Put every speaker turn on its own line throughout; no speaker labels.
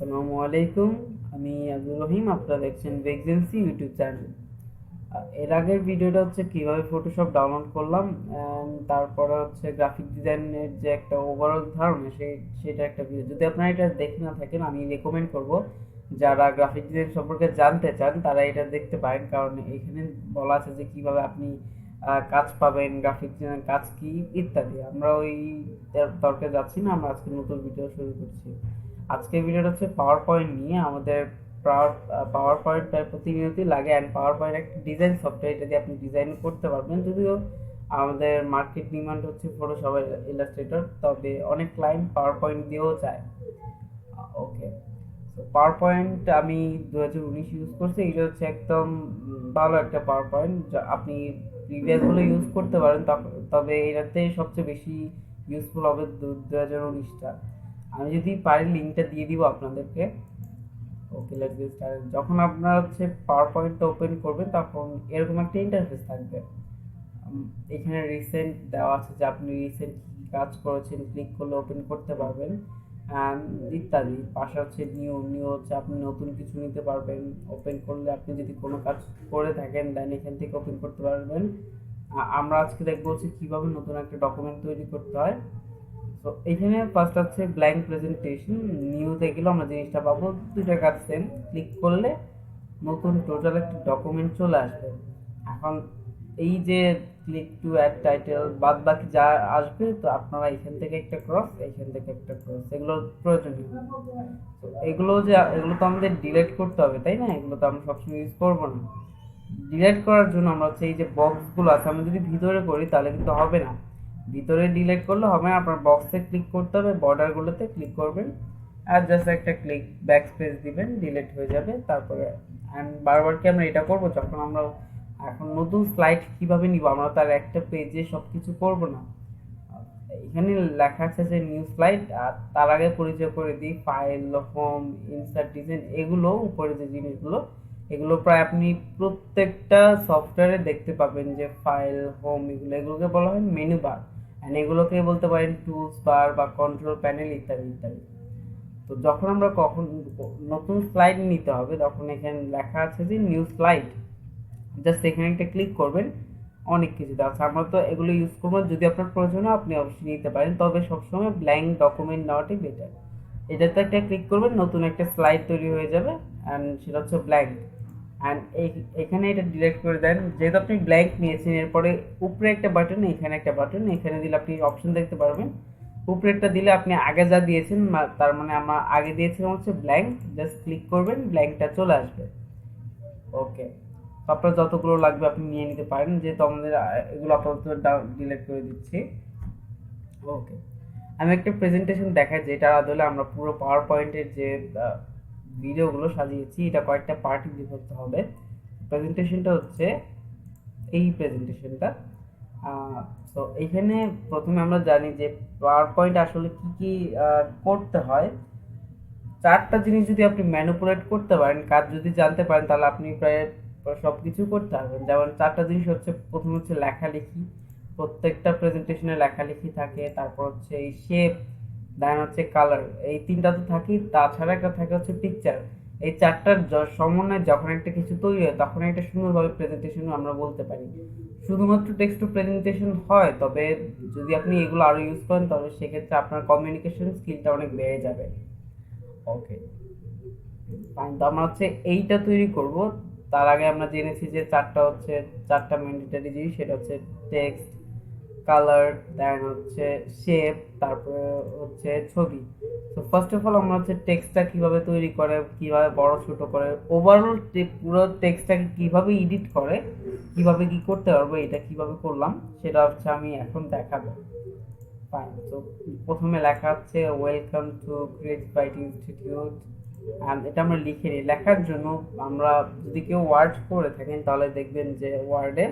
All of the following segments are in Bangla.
আসসালামু আলাইকুম। আমি আব্দুর রহিম। আপনারা দেখছেন ভেক্সেন্সি ইউটিউব চ্যানেল। এর আগের ভিডিওটা হচ্ছে কিভাবে ফটোশপ ডাউনলোড করলাম, তারপরে হচ্ছে গ্রাফিক ডিজাইনের যে একটা ওভারঅল ধারণা সেটা একটা ভিডিও। যদি আপনারা এটা দেখে না থাকেন, আমি রেকমেন্ড করব যারা গ্রাফিক ডিজাইন সম্পর্কে জানতে চান তারা এটা দেখতে পারেন, কারণ এখানে বলা আছে যে কিভাবে আপনি কাজ পাবেন, গ্রাফিক ডিজাইন কাজ কি ইত্যাদি। আমরা ওই তর্কে যাচ্ছি না, আমরা আজকে নতুন ভিডিও শুরু করছি। আজকের ভিডিওটা হচ্ছে পাওয়ার পয়েন্ট নিয়ে। আমাদের পাওয়ার পয়েন্ট প্রায় প্রতিনিয়তই লাগে, অ্যান্ড পাওয়ার পয়েন্ট একটা ডিজাইন সফটওয়্যার, এটা দিয়ে আপনি ডিজাইন করতে পারবেন। যদিও আমাদের মার্কেট ডিমান্ড হচ্ছে ফটোশপ ইলাস্ট্রেটর, তবে অনেক ক্লায়েন্ট পাওয়ার পয়েন্ট দিয়েও চায়। ওকে, তো পাওয়ার পয়েন্ট আমি 2019 ইউজ করছি। এটা হচ্ছে একদম ভালো একটা পাওয়ার পয়েন্ট, যা আপনি প্রিভিয়াসগুলো ইউজ করতে পারেন, তবে এটাতে সবচেয়ে বেশি ইউজফুল হবে 2019টা। আমি যদি পারি লিঙ্কটা দিয়ে দিব আপনাদেরকে। ওকে, লেটস গেট স্টার্টেড। যখন আপনারা হচ্ছে পাওয়ার পয়েন্টটা ওপেন করবেন তখন এরকম একটা ইন্টারফেস থাকবে। এখানে রিসেন্ট দেওয়া আছে যে আপনি রিসেন্ট কি কাজ করেছেন, ক্লিক করলে ওপেন করতে পারবেন ইত্যাদি। পাশে হচ্ছে নিউ নিউ হচ্ছে আপনি নতুন কিছু নিতে পারবেন। ওপেন করলে আপনি যদি কোনো কাজ করে থাকেন দেন এখান থেকে ওপেন করতে পারবেন। আমরা আজকে দেখবো হচ্ছে কিভাবে নতুন একটা ডকুমেন্ট তৈরি করতে হয়। তো এখানে ফার্স্ট হচ্ছে ব্ল্যাঙ্ক প্রেজেন্টেশন। নিউতে গেলে আমরা জিনিসটা পাবো, দুইটা কাজ সেম। ক্লিক করলে নতুন টোটাল একটা ডকুমেন্ট চলে আসবে। এখন এই যে ক্লিক টু অ্যাড টাইটেল বাদ বাকি যা আসবে, তো আপনারা এখান থেকে একটা ক্রস, এখান থেকে একটা ক্রস, এগুলো প্রয়োজনীয়। তো এগুলো তো আমাদের ডিলিট করতে হবে, তাই না? এগুলো তো আমরা সবসময় ইউজ করবো না। ডিলিট করার জন্য আমরা হচ্ছে এই যে বক্সগুলো আছে, আমরা যদি ভিতরে করি তাহলে কিন্তু হবে না। ভিতরে ডিলিট করলে হবে না, আপনার বক্সে ক্লিক করতে হবে, বর্ডারগুলোতে ক্লিক করবেন আর জাস্ট একটা ক্লিক ব্যাক স্পেস দিবেন, ডিলিট হয়ে যাবে। তারপরে বারবার কি আমরা এটা করব? যখন আমরা এখন নতুন স্লাইড কিভাবে নিব, আমরা তার একটা পেজে সবকিছু করব না। এখানে লেখা আছে যে নিউ স্লাইড, আর তার আগে পরিচয় করে দিই ফাইল, হোম, ইনসার্ট, ডিজাইন। এগুলো উপরে যে জিনিসগুলো, এগুলো প্রায় আপনি প্রত্যেকটা সফটওয়্যারে দেখতে পাবেন যে ফাইল, হোম, এগুলোকে বলা হয় মেনু বার, অ্যান্ড এগুলোকে বলতে পারেন টুলস বার বা কন্ট্রোল প্যানেল ইত্যাদি ইত্যাদি। তো যখন আমরা কখন নতুন স্লাইড নিতে হবে, তখন এখানে লেখা আছে যে নিউ স্লাইড, জাস্ট এখানে একটা ক্লিক করবেন। অনেক কিছু আছে, আমরা তো এগুলো ইউজ করবো। যদি আপনার প্রয়োজন হয় আপনি অবশ্যই নিতে পারেন, তবে সবসময় ব্ল্যাঙ্ক ডকুমেন্ট নেওয়াটাই বেটার। এটাতে একটা ক্লিক করবেন, নতুন একটা স্লাইড তৈরি হয়ে যাবে, অ্যান্ড সেটা হচ্ছে ব্ল্যাঙ্ক। অ্যান্ড এখানে এটা ডিলিট করে দেন। যেহেতু আপনি ব্ল্যাঙ্ক নিয়েছেন, এরপরে উপরে একটা বাটন, এখানে একটা বাটন, এখানে দিলে আপনি অপশন দেখতে পারবেন। উপরেরটা দিলে আপনি আগে যা দিয়েছেন, তার মানে আমরা আগে দিয়েছিলাম হচ্ছে ব্ল্যাঙ্ক, জাস্ট ক্লিক করবেন, ব্ল্যাঙ্কটা চলে আসবে। ওকে, আপনার যতগুলো লাগবে আপনি নিয়ে নিতে পারেন, যেহেতু আমাদের এগুলো আপাতত ডিলিট করে দিচ্ছি। ওকে, আমি একটা প্রেজেন্টেশন দেখাই যেটা আদলে আমরা পুরো পাওয়ার পয়েন্টের যে ভিডিওগুলো সাজিয়েছি এটা কয়েকটা পার্টে বিভক্ত হবে। প্রেজেন্টেশনটা হচ্ছে এই প্রেজেন্টেশনটা। তো এইখানে প্রথমে আমরা জানি যে পাওয়ার পয়েন্ট আসলে কি কি করতে হয়। চারটা জিনিস যদি আপনি ম্যানিপুলেট করতে পারেন, কাজ যদি জানতে পারেন, তাহলে আপনি প্রায় সব কিছু করতে পারবেন। যেমন চারটা জিনিস হচ্ছে, প্রথম হচ্ছে লেখালেখি। প্রত্যেকটা প্রেজেন্টেশনে লেখালেখি থাকে। তারপর হচ্ছে এই শেপ, দেন হচ্ছে কালার, এই তিনটা তো থাকেই। তাছাড়া একটা থাকে হচ্ছে পিকচার। এই চারটার সমন্বয়ে যখন একটা কিছু তৈরি হয়, তখন একটা সুন্দরভাবে প্রেজেন্টেশন আমরা বলতে পারি। শুধুমাত্র টেক্সট টু প্রেজেন্টেশন হয়, তবে যদি আপনি এগুলো আরো ইউজ করেন তবে সেক্ষেত্রে আপনার কমিউনিকেশন স্কিলটা অনেক বেড়ে যাবে। ওকে ফাইন, তো আমরা হচ্ছে এইটা তৈরি করব। তার আগে আমরা জেনেছি যে চারটা ম্যান্ডেটরি জিনিস, সেটা হচ্ছে টেক্সট, কালার, দেন হচ্ছে শেপ, তারপরে হচ্ছে ছবি। তো ফার্স্ট অফ অল আমরা হচ্ছে টেক্সটটা কিভাবে তৈরি করে, কিভাবে বড় ছোট করে, ওভারঅল পুরো টেক্সটটাকে কিভাবে এডিট করে, কিভাবে কি করতে পারবো, এটা কিভাবে করলাম সেটা হচ্ছে আমি এখন দেখাবো। ফাইন, তো প্রথমে লেখা হচ্ছে welcome to creative writing institute. এটা আমরা লিখে নিই। লেখার জন্য আমরা যদি কেউ ওয়ার্ড করে থাকেন তাহলে দেখবেন যে ওয়ার্ডে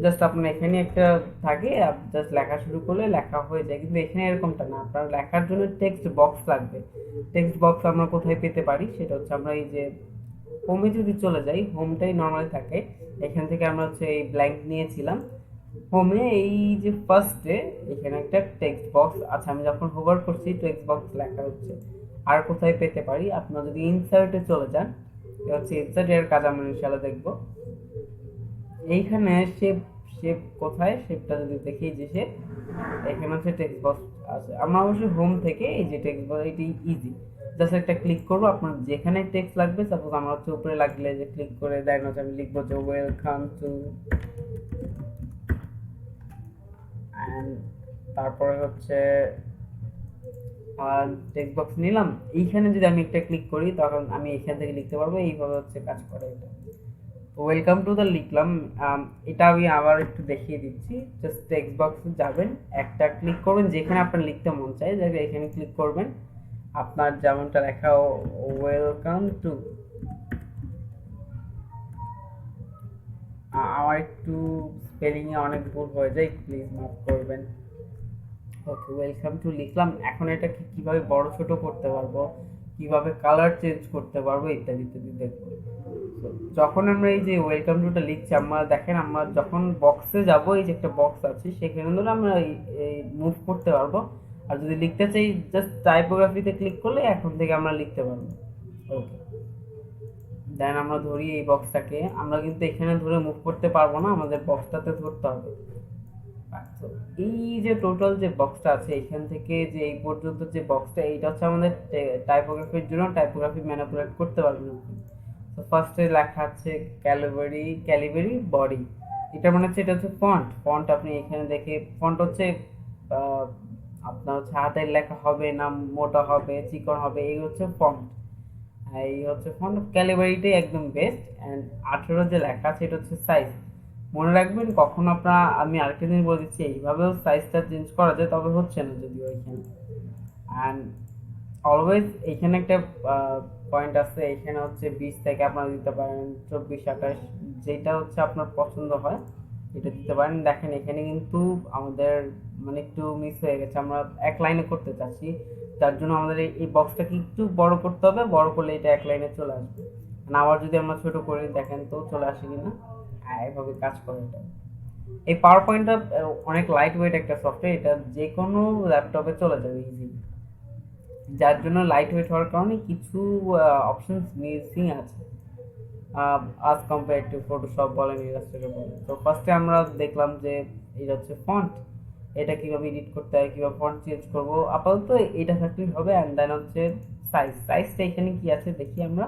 জাস্ট আপনার এখানে একটা থাকে, জাস্ট লেখা শুরু করলে লেখা হয়ে যায়। কিন্তু এখানে এরকমটা না, আপনার লেখার জন্য টেক্সট বক্স লাগবে। টেক্সট বক্স আমরা কোথায় পেতে পারি, সেটা হচ্ছে আমরা এই যে হোমে যদি চলে যাই, হোমটাই নর্মালি থাকে। এখান থেকে আমরা হচ্ছে এই ব্ল্যাঙ্ক নিয়েছিলাম। হোমে এই যে ফার্স্টে এখানে একটা টেক্সট বক্স আছে, আমি যখন হোভার করছি টেক্সট বক্স লেখা হচ্ছে। আর কোথায় পেতে পারি, আপনারা যদি ইনসার্টে চলে যান, এটা হচ্ছে ইনসার্টের কাজ আমরা ইনশাআল্লাহ দেখবো। এইখানে শেপ, শেপ কোথায়, শেপটা যদি দেখি যে শেপ, এখানে হচ্ছে টেক্সট বক্স আছে। আমরা অবশ্যই হোম থেকে এই যে টেক্সট বক্স, এটি ইজি, জাস্ট একটা ক্লিক করবো, আপনার যেখানে টেক্সট লাগবে, সাপোজ আমার হচ্ছে উপরে লাগলে যে ক্লিক করে দেন হচ্ছে আমি লিখবো যে ওয়েলকাম টু, অ্যান্ড তারপরে হচ্ছে টেক্সট বক্স নিলাম। এইখানে যদি আমি একটা ক্লিক করি তখন আমি এখান থেকে লিখতে পারবো, এইভাবে হচ্ছে কাজ করে এটা। ওয়েলকাম টু দ্য লিখলাম, এটা আমি আবার একটু দেখিয়ে দিচ্ছি। জাস্ট টেক্সট বক্সে যাবেন, একটা ক্লিক করবেন যেখানে আপনার লিখতে মন চায়, যাকে এখানে ক্লিক করবেন, আপনার যেমনটা লেখা ওয়েলকাম টু, আমার একটু স্পেলিং এ অনেক ভুল হয়ে যায়, প্লিজ মাফ করবেন। ওকে, ওয়েলকাম টু লিখলাম। এখন এটাকে কিভাবে বড় ছোট করতে পারবো, কিভাবে কালার চেঞ্জ করতে পারবো, ইত্যাদি ইত্যাদি দেখবো। তো যখন আমরা এই যে ওয়েলকাম টুটা লিখছি, আমরা দেখেন আমরা যখন বক্সে যাব, এই যে একটা বক্স আছে সেখানে ধরে আমরা এই মুভ করতে পারবো। আর যদি লিখতে চাই জাস্ট টাইপোগ্রাফিতে ক্লিক করলে এখন থেকে আমরা লিখতে পারবো। ওকে, দেন আমরা ধরি এই বক্সটাকে, আমরা কিন্তু এখানে ধরে মুভ করতে পারবো না, আমাদের বক্সটাতে ধরতে হবে। তো এই যে টোটাল যে বক্সটা আছে এখান থেকে যে এই পর্যন্ত যে বক্সটা, এইটা হচ্ছে আমাদের টাইপোগ্রাফির জন্য, টাইপোগ্রাফি ম্যানিপুলেট করতে পারবেন আপনি। তো ফার্স্টে লেখা আছে ক্যালিবারি, ক্যালিবারি বডি, এটা মানে হচ্ছে এটা হচ্ছে ফন্ট। ফন্ট আপনি এখানে দেখে, ফন্ট হচ্ছে আহ, আপনার হচ্ছে হাতের লেখা হবে না মোটা হবে চিকন হবে, এই হচ্ছে ফন্ট। এই হচ্ছে ফন্ট, ক্যালিবারিটাই একদম বেস্ট। অ্যান্ড 18 যে লেখা আছে এটা হচ্ছে সাইজ। মনে রাখবেন কখন আপনার, আমি আরেকটা জিনিস বলে দিচ্ছি, এইভাবেও সাইজটা চেঞ্জ করা যায়, তবে হচ্ছে না যদিও এখানে। অ্যান্ড অলওয়েজ এখানে একটা পয়েন্ট আছে, এখানে হচ্ছে 20 থেকে আপনারা দিতে পারেন 24, 28, যেটা হচ্ছে আপনার পছন্দ হয় এটা দিতে পারেন। দেখেন এখানে কিন্তু আমাদের মানে একটু মিস হয়ে গেছে, আমরা এক লাইনে করতে চাচ্ছি, যার জন্য আমাদের এই বক্সটাকে একটু বড় করতে হবে, বড় করলে এটা এক লাইনে চলে আসবে। আবার যদি আমরা ছোট করি দেখেন তো চলে আসে কিনা। হ্যাঁ, এভাবে কাজ করে এটা। এই পাওয়ার পয়েন্টটা অনেক লাইট ওয়েট একটা সফটওয়্যার, এটা যে কোনো ল্যাপটপে চলে যাবে ইজি, যার জন্য লাইট ওয়েট হওয়ার কারণে কিছু অপশনস মিসিং আছে আজ কম্পেয়ার টু ফটোশপ বলেন, ইলাস্ট্রেটর বলেন। তো ফার্স্টে আমরা দেখলাম যে এটা হচ্ছে ফন্ট, এটা কিভাবে এডিট করতে হয়, কিভাবে ফন্ট চেঞ্জ করব, আপাতত এটা থাকলেই হবে। অ্যান্ড দেন হচ্ছে সাইজ, সাইজটা এখানে কি আছে দেখি আমরা।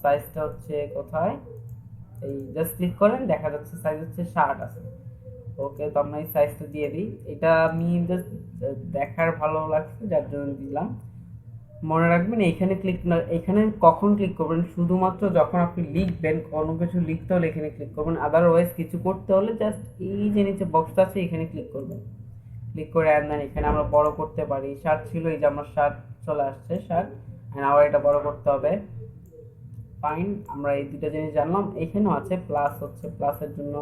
সাইজটা হচ্ছে কোথায়, এই জাস্ট ক্লিক করেন, দেখা যাচ্ছে সাইজ হচ্ছে 60 আছে। ওকে, তো আমরা এই সাইজটা দিয়ে দিই, এটা আমি জাস্ট দেখার ভালো লাগছে যার জন্য দিলাম। মনে রাখবেন এখানে ক্লিক না, এখানে কখন ক্লিক করবেন, শুধুমাত্র যখন আপনি লিখবেন, কোনো কিছু লিখতে হলে এখানে ক্লিক করবেন, আদারওয়াইজ কিছু করতে হলে জাস্ট এই যে নিচে বক্সটা আছে এখানে ক্লিক করবেন। ক্লিক করে অ্যান্ড দেন এখানে আমরা বড় করতে পারি, শার্ট ছিল, এই যে আমার শার্ট চলে আসছে শার্ট, অ্যান্ড আবার এটা বড় করতে হবে। ফাইন, আমরা এই দুটো জিনিস জানলাম। এখানেও আছে প্লাস, হচ্ছে প্লাসের জন্য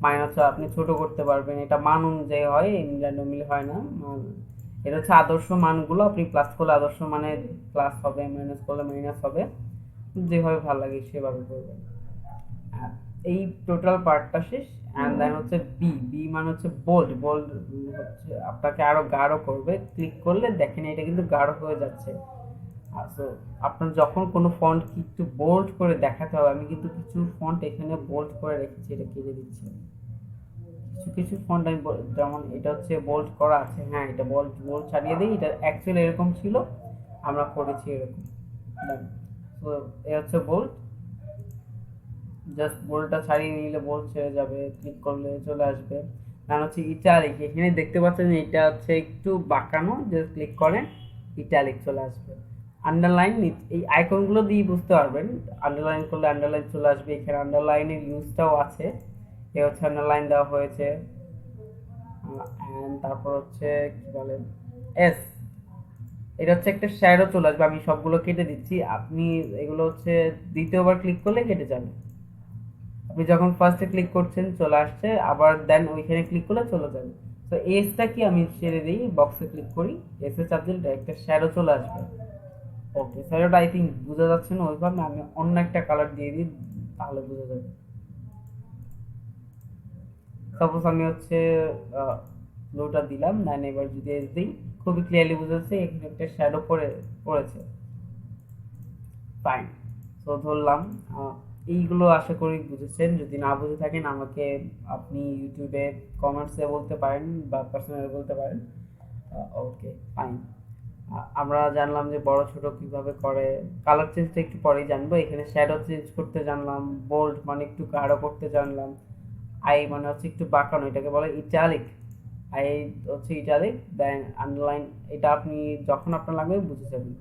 মাইনাস আপনি ছোট করতে পারবেন, এটা মান অনুযায়ী হয়, র্যান্ডমলি হয় না মান। এটা হচ্ছে আদর্শ মানগুলো, আপনি প্লাস করলে আদর্শ মানে প্লাস হবে, মাইনাস করলে মাইনাস হবে, যেভাবে ভালো লাগে সেভাবে করবেন। আর এই টোটাল পার্টটা শেষ। অ্যান্ড দেন হচ্ছে বি, বি মানে হচ্ছে বোল্ড, বোল্ড হচ্ছে আপনাকে আরো গাঢ় করবে, ক্লিক করলে দেখেন এটা কিন্তু গাঢ় হয়ে যাচ্ছে। সো আপনার যখন কোনো ফন্ট একটু বোল্ড করে দেখাতে হবে, আমি কিন্তু কিছু ফন্ট এখানে বোল্ড করে রেখেছি, এটা কেটে দিচ্ছি। কিছু কিছু ফন্ট আমি যেমন এটা হচ্ছে বোল্ড করা আছে, হ্যাঁ এটা বোল্ড, বোল্ড ছাড়িয়ে দিই, এটা অ্যাকচুয়ালি এরকম ছিল, আমরা করেছি এরকম। তো এ হচ্ছে বোল্ড, জাস্ট বোল্ডটা ছাড়িয়ে নিলে বোল্ড ছেড়ে যাবে, ক্লিক করলে চলে আসবে। কারণ হচ্ছে ইটালিক, এখানে দেখতে পাচ্ছেন যে এটা হচ্ছে একটু বাঁকানো, জাস্ট ক্লিক করেন ইটালিক চলে আসবে। আন্ডারলাইন, এই আইকনগুলো দিয়ে বুঝতে পারবেন, আন্ডারলাইন করলে আন্ডারলাইন চলে আসবে, এখানে আন্ডারলাইনের ইউজটাও আছে, এ হচ্ছে আন্ডারলাইন দেওয়া হয়েছে। অ্যান্ড তারপর হচ্ছে কি বলে এস, এটা হচ্ছে একটা শ্যাডো চলে আসবে, আমি সবগুলো কেটে দিচ্ছি, আপনি এগুলো হচ্ছে দ্বিতীয়বার ক্লিক করলে কেটে যাবে। আপনি যখন ফার্স্টে ক্লিক করছেন চলে আসছে, আবার দেন ওইখানে ক্লিক করলে চলে যাবে। তো এসটা কি আমি ছেড়ে দিই, বক্সে ক্লিক করি, এসে চাপ দিলে একটা শ্যাডো চলে আসবে। ওকে, শ্যাডোটা আই থিঙ্ক বোঝা যাচ্ছে না ওইভাবে, আমি অন্য একটা কালার দিয়ে দিই তাহলে বোঝা যাবে। সাপোজ আমি হচ্ছে ব্লুটা দিলাম, দেন এবার যদি এস দিই খুবই ক্লিয়ারলি বুঝেছে এখানে একটা শ্যাডো পড়েছে। ফাইন, তো ধরলাম এইগুলো আশা করি বুঝেছেন। যদি না বুঝে থাকেন আমাকে আপনি ইউটিউবে কমেন্টসে বলতে পারেন বা পার্সোনালি বলতে পারেন। ওকে, ফাইন। আমরা জানলাম যে বড় ছোট কিভাবে করে। কালার চেঞ্জটা একটু পরেই জানবো। এখানে শ্যাডো চেঞ্জ করতে জানলাম, বোল্ড মানে একটু গাঢ় করতে জানলাম, আই মানে হচ্ছে একটু বাঁকানো, এটাকে বলে ইটালিক। আই হচ্ছে ইটালিক, দেন আন্ডারলাইন, এটা আপনি যখন আপনার লাগবে বুঝে যাবেন।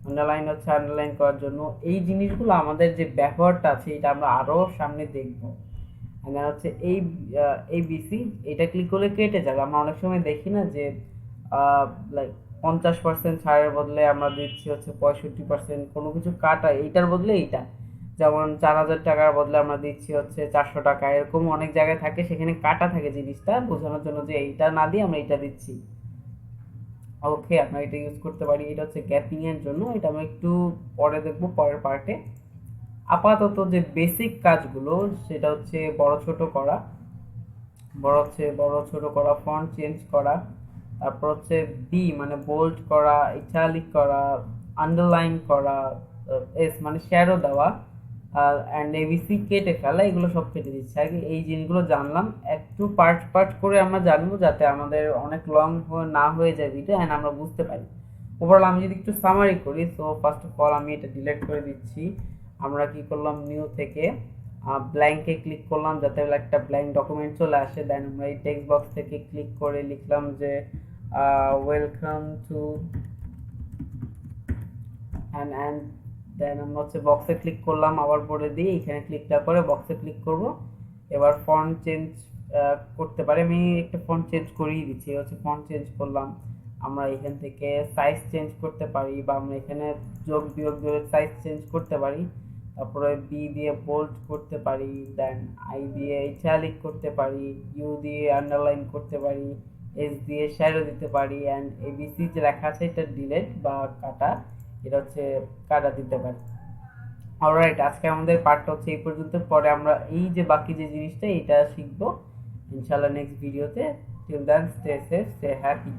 আন্ডারলাইন হচ্ছে আন্ডারলাইন করার জন্য। এই জিনিসগুলো আমাদের যে ব্যবহারটা আছে এটা আমরা আরো সামনে দেখবো। হচ্ছে এই বিসি, এটা ক্লিক করলে কেটে যাবে। আমরা অনেক সময় দেখি না যে লাইক 50% ছাড়ের বদলে আমরা দিচ্ছি হচ্ছে 65%, কোনো কিছু কাটা এইটার বদলে এইটা, যেমন 4000 টাকার বদলে আমরা দিচ্ছি হচ্ছে 400 টাকা, এরকম অনেক জায়গায় থাকে, সেখানে কাটা থাকে জিনিসটা বোঝানোর জন্য যে এইটা না দিয়ে আমরা এইটা দিচ্ছি। ওকে, আমরা এটা ইউজ করতে পারি। এটা হচ্ছে গ্যাপিং এর জন্য, এটা আমরা একটু পরে দেখবো পরের পার্টে। আপাতত যে বেসিক কাজগুলো সেটা হচ্ছে বড় ছোট করা, ফন্ট চেঞ্জ করা, তারপর হচ্ছে বি মানে বোল্ড করা, ইটালিক করা, আন্ডারলাইন করা, এস মানে শ্যাডো দেওয়া, অ্যান্ড এবিসি কেটে ফেলা, এগুলো সব কেটে দিচ্ছে আর কি। এই জিনিসগুলো জানলাম, একটু পার্ট পার্ট করে আমরা জানবো যাতে আমাদের অনেক লং না হয়ে যায় ভিডিও অ্যান্ড আমরা বুঝতে পারি। ওভারঅল আমি যদি একটু সামারি করি, সো ফার্স্ট অফ অল আমি এটা ডিলিট করে দিচ্ছি। আমরা কি করলাম, নিউ থেকে ব্ল্যাঙ্কে ক্লিক করলাম যাতে একটা ব্ল্যাঙ্ক ডকুমেন্ট চলে আসে। দেন আমরা এই টেক্সট বক্স থেকে ক্লিক করে লিখলাম যে ওয়েলকাম টু অ্যান্ড দেন আমরা হচ্ছে বক্সে ক্লিক করলাম, আবার পরে দিয়ে এখানে ক্লিকটা করে বক্সে ক্লিক করব। এবার ফন্ট চেঞ্জ করতে পারি, আমি একটা ফন্ট চেঞ্জ করিয়ে দিচ্ছি। হচ্ছে ফন্ট চেঞ্জ করলাম, আমরা এখান থেকে সাইজ চেঞ্জ করতে পারি বা আমরা এখানে যোগ বিয়োগ দিয়ে সাইজ চেঞ্জ করতে পারি। তারপরে বি দিয়ে বোল্ড করতে পারি, দেন আই দিয়ে ইটালিক করতে পারি, ইউ দিয়ে আন্ডারলাইন করতে পারি, এস দিয়ে শ্যাডো দিতে পারি, অ্যান্ড এবিসি যে লেখা আছে এটা ডিলিট বা কাটা, এটা হচ্ছে কাটা দিতে পারি। অলরাইট, আজকে আমাদের পার্টটা হচ্ছে এই পর্যন্ত। পরে আমরা এই যে বাকি যে জিনিসটা এটা শিখবো ইনশাআল্লাহ নেক্সট ভিডিওতে। Till then stay safe, stay happy.